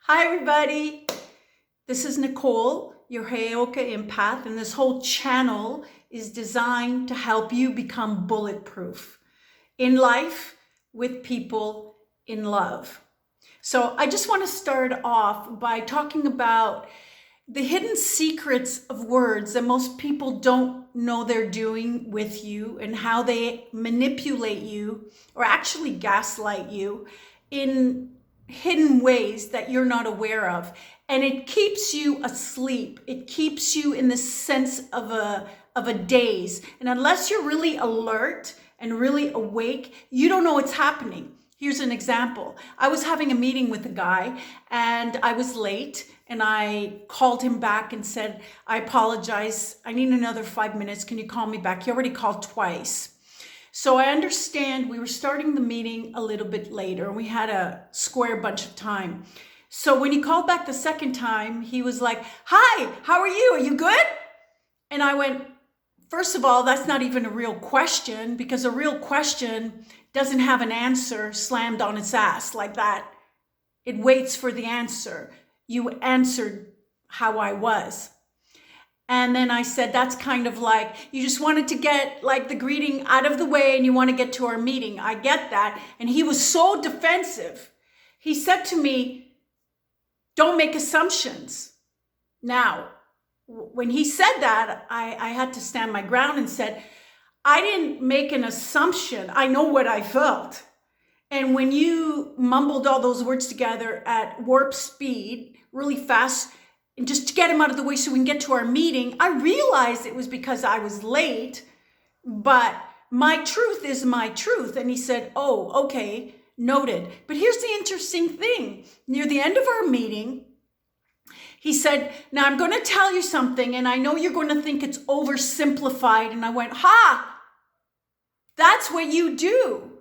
Hi, everybody. This is Nicole, your Heyoka Empath, and this whole channel is designed to help you become bulletproof in life, with people, in love. So I just want to start off by talking about the hidden secrets of words that most people don't know they're doing with you and how they manipulate you or actually gaslight you in hidden ways that you're not aware of. And it keeps you asleep. It keeps you in the sense of a daze. And unless you're really alert and really awake, you don't know what's happening. Here's an example. I was having a meeting with a guy and I was late, and I called him back and said, I apologize. I need another 5 minutes. Can you call me back? He already called twice. So I understand we were starting the meeting a little bit later and we had a square bunch of time. So when he called back the second time, he was like, hi, how are you? Are you good? And I went, first of all, that's not even a real question, because a real question doesn't have an answer slammed on its ass like that. It waits for the answer. You answered how I was. And then I said, that's kind of like, you just wanted to get like the greeting out of the way and you want to get to our meeting. I get that. And he was so defensive. He said to me, don't make assumptions. Now, when he said that, I had to stand my ground and said, I didn't make an assumption. I know what I felt. And when you mumbled all those words together at warp speed, really fast, and just to get him out of the way so we can get to our meeting, I realized it was because I was late, but my truth is my truth. And he said, oh, okay, noted. But here's the interesting thing. Near the end of our meeting, he said, now I'm going to tell you something, and I know you're going to think it's oversimplified. And I went, ha, that's what you do.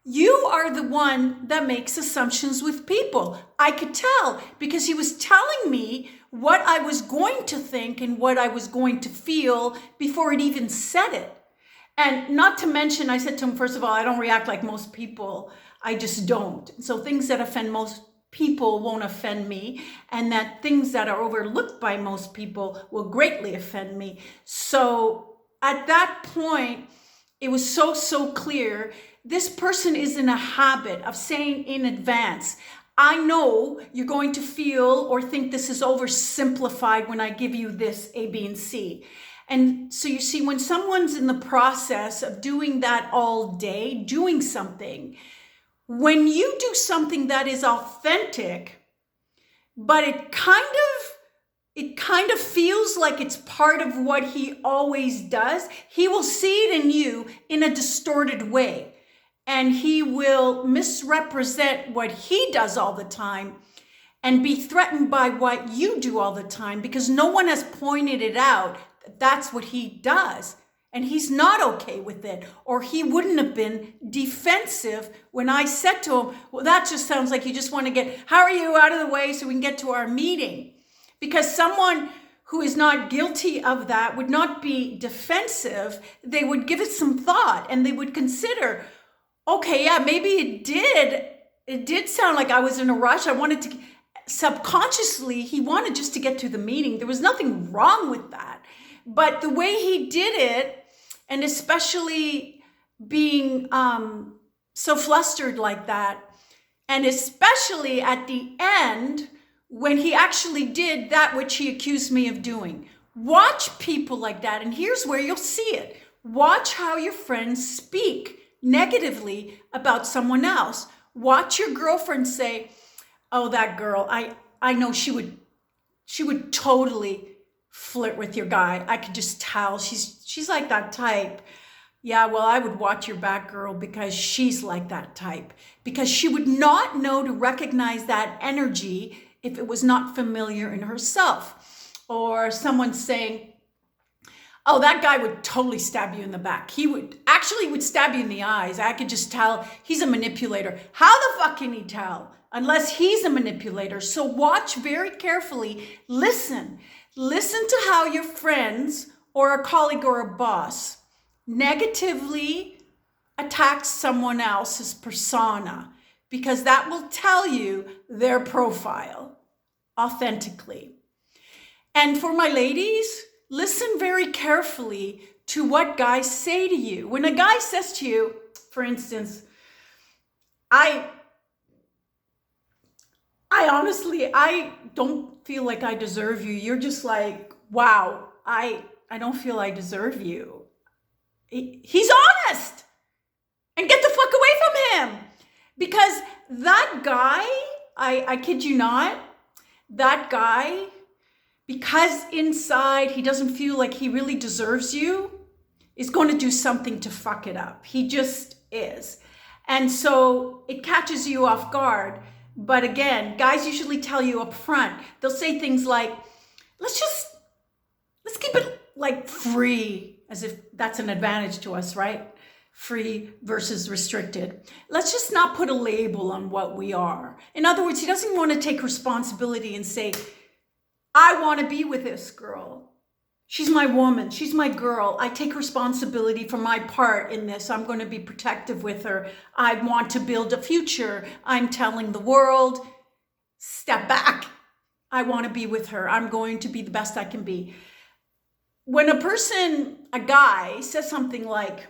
You are the one that makes assumptions with people. I could tell because he was telling me what I was going to think and what I was going to feel before it even said it. And not to mention, I said to him, first of all, I don't react like most people. I just don't. So things that offend most people won't offend me, and that things that are overlooked by most people will greatly offend me. So at that point, it was so clear. This person is in a habit of saying in advance, I know you're going to feel or think this is oversimplified when I give you this A, B, and C. And so you see, when someone's in the process of doing that all day, doing something, when you do something that is authentic, but it kind of feels like it's part of what he always does, he will see it in you in a distorted way. And he will misrepresent what he does all the time and be threatened by what you do all the time, because no one has pointed it out that that's what he does. And he's not okay with it, or he wouldn't have been defensive when I said to him, well, that just sounds like you just want to get, how are you, out of the way so we can get to our meeting? Because someone who is not guilty of that would not be defensive. They would give it some thought and they would consider, okay, yeah, maybe it did sound like I was in a rush. I wanted to, subconsciously, he wanted just to get to the meeting. There was nothing wrong with that. But the way he did it, and especially being so flustered like that, and especially at the end, when he actually did that which he accused me of doing. Watch people like that, and here's where you'll see it. Watch how your friends speak negatively about someone else. Watch your girlfriend say, oh, that girl, I know she would totally flirt with your guy. I could just tell she's like that type. Yeah, well, I would watch your back, girl, because she's like that type. Because she would not know to recognize that energy if it was not familiar in herself. Or someone saying, oh, that guy would totally stab you in the back. He would stab you in the eyes. I could just tell he's a manipulator. How the fuck can he tell? Unless he's a manipulator. So watch very carefully. Listen to how your friends or a colleague or a boss negatively attacks someone else's persona, because that will tell you their profile authentically. And for my ladies, listen very carefully to what guys say to you. When a guy says to you, for instance, I honestly, I don't feel like I deserve you. You're just like, wow, I don't feel I deserve you. He's honest. And get the fuck away from him. Because that guy, I kid you not, that guy, because inside he doesn't feel like he really deserves you, is going to do something to fuck it up. He just is. And so it catches you off guard. But again, guys usually tell you up front. They'll say things like, let's keep it like free, as if that's an advantage to us, right? Free versus restricted. Let's just not put a label on what we are. In other words, he doesn't want to take responsibility and say, I want to be with this girl. She's my woman. She's my girl. I take responsibility for my part in this. I'm going to be protective with her. I want to build a future. I'm telling the world, step back. I want to be with her. I'm going to be the best I can be. When a guy says something like,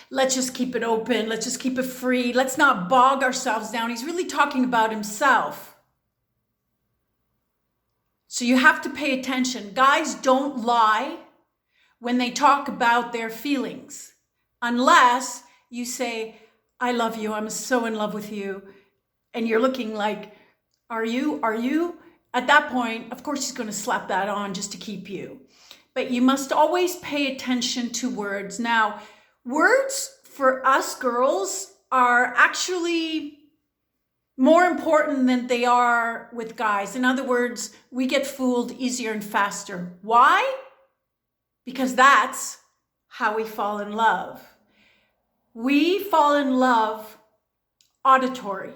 let's just keep it open. Let's just keep it free. Let's not bog ourselves down. He's really talking about himself. So you have to pay attention. Guys don't lie when they talk about their feelings, unless you say, I love you. I'm so in love with you. And you're looking like, are you? Are you? At that point, of course, he's going to slap that on just to keep you. But you must always pay attention to words. Now, words for us girls are actually more important than they are with guys. In other words, we get fooled easier and faster. Why? Because that's how we fall in love. We fall in love auditory.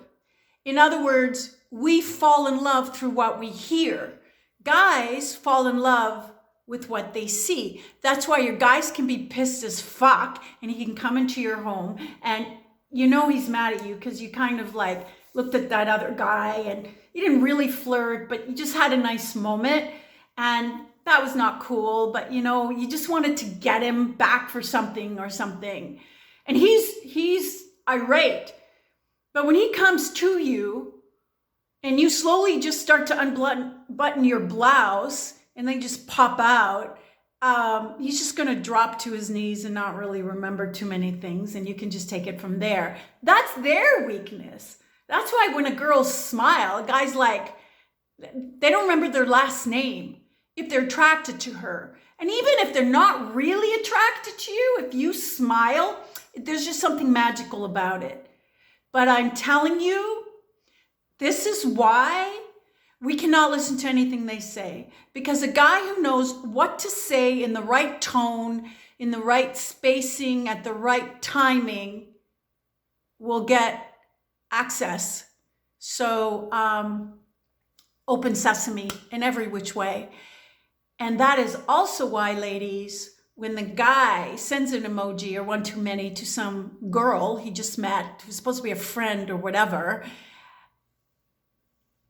In other words, we fall in love through what we hear. Guys fall in love with what they see. That's why your guys can be pissed as fuck and he can come into your home and you know he's mad at you because you kind of like looked at that other guy and you didn't really flirt, but you just had a nice moment and that was not cool, but you know, you just wanted to get him back for something or something. And he's irate. But when he comes to you and you slowly just start to unbutton your blouse and then just pop out, he's just going to drop to his knees and not really remember too many things. And you can just take it from there. That's their weakness. That's why when a girl smiles, guys like, they don't remember their last name if they're attracted to her. And even if they're not really attracted to you, if you smile, there's just something magical about it. But I'm telling you, this is why we cannot listen to anything they say. Because a guy who knows what to say in the right tone, in the right spacing, at the right timing, will get access. So open sesame in every which way. And that is also why, ladies, when the guy sends an emoji or one too many to some girl he just met, who's supposed to be a friend or whatever,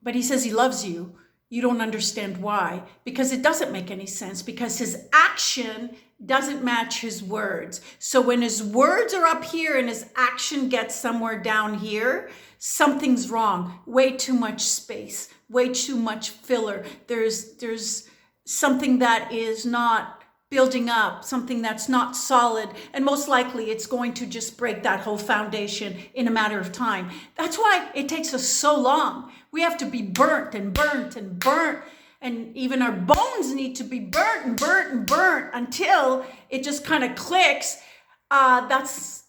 but he says he loves you, you don't understand why. Because it doesn't make any sense. Because his action doesn't match his words. So when his words are up here and his action gets somewhere down here, something's wrong. Way too much space. Way too much filler. There's something that is not building up, something that's not solid, and most likely it's going to just break that whole foundation in a matter of time. That's why it takes us so long. We have to be burnt and burnt and burnt, and even our bones need to be burnt and burnt and burnt until it just kind of clicks. That's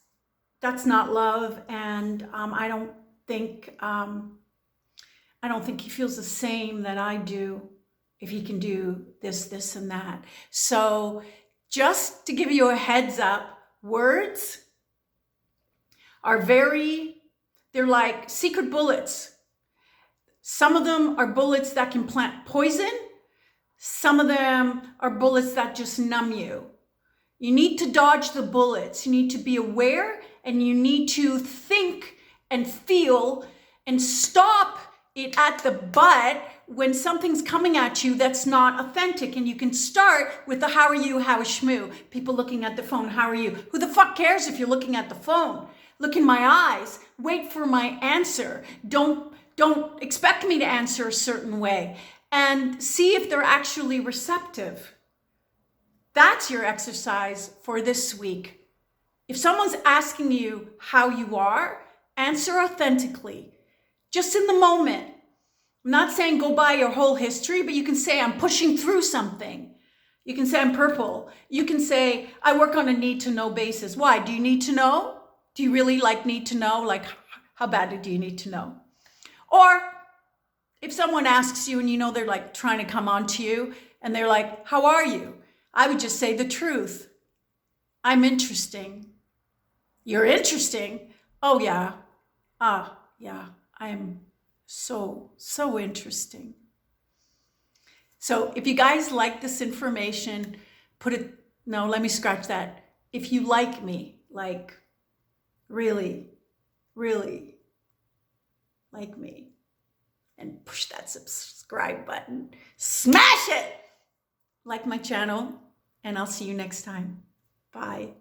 not love, and I don't think he feels the same that I do. If he can do this, and that. So just to give you a heads up, words are they're like secret bullets. Some of them are bullets that can plant poison. Some of them are bullets that just numb you. You need to dodge the bullets. You need to be aware and you need to think and feel and stop it at the butt when something's coming at you that's not authentic. And you can start with the how are you, how is Shmoo? People looking at the phone, how are you? Who the fuck cares if you're looking at the phone? Look in my eyes, wait for my answer. Don't expect me to answer a certain way, and see if they're actually receptive. That's your exercise for this week. If someone's asking you how you are, answer authentically, just in the moment. I'm not saying go by your whole history, but you can say I'm pushing through something. You can say I'm purple. You can say I work on a need to know basis. Why? Do you need to know? Do you really need to know? Like, how badly do you need to know? Or if someone asks you and you know they're like trying to come on to you and they're like, how are you? I would just say the truth. I'm interesting. You're interesting? Oh yeah. Yeah, I'm so interesting. So if you guys like this information, let me scratch that. If you like me, like really, really like me, and push that subscribe button, smash it, like my channel, and I'll see you next time. Bye.